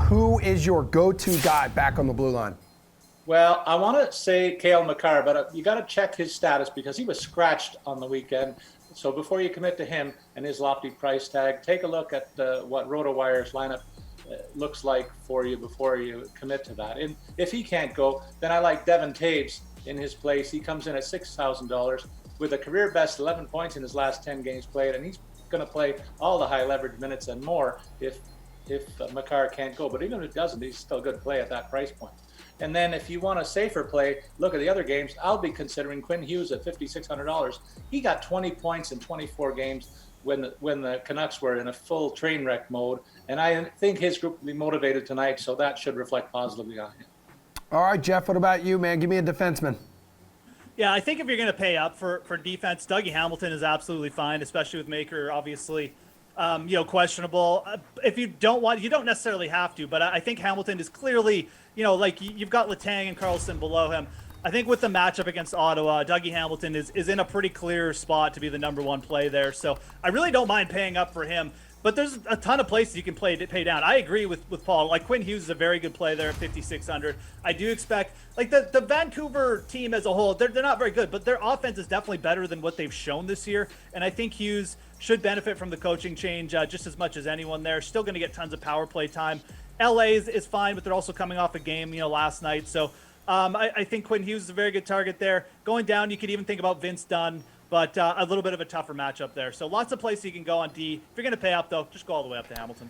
who is your go-to guy back on the blue line? Well, I want to say Cale Makar, but you got to check his status because he was scratched on the weekend. So before you commit to him and his lofty price tag, take a look at what Rotowire's lineup looks like for you before you commit to that. And if he can't go, then I like Devin Taves in his place. He comes in at $6,000 with a career best 11 points in his last 10 games played, and he's going to play all the high leverage minutes and more if Makar can't go. But even if he doesn't, he's still good play at that price point. And then if you want a safer play, look at the other games. I'll be considering Quinn Hughes at $5,600. He got 20 points in 24 games when the Canucks were in a full train wreck mode. And I think his group will be motivated tonight, so that should reflect positively on him. All right, Geoff, what about you, man? Give me a defenseman. Yeah, I think if you're going to pay up for defense, Dougie Hamilton is absolutely fine, especially with Maker, obviously. Questionable. If you don't necessarily have to, but I think Hamilton is clearly, like you've got Letang and Karlsson below him. I think with the matchup against Ottawa, Dougie Hamilton is in a pretty clear spot to be the number one play there. So I really don't mind paying up for him. But there's a ton of places you can pay down. I agree with Paul. Like Quinn Hughes is a very good play there at 5,600. I do expect like the Vancouver team as a whole, they're not very good, but their offense is definitely better than what they've shown this year. And I think Hughes should benefit from the coaching change just as much as anyone there. Still going to get tons of power play time. LA is fine, but they're also coming off a game, last night. So I think Quinn Hughes is a very good target there. Going down, you could even think about Vince Dunn. But a little bit of a tougher matchup there. So lots of places you can go on D. If you're going to pay up, though, just go all the way up to Hamilton.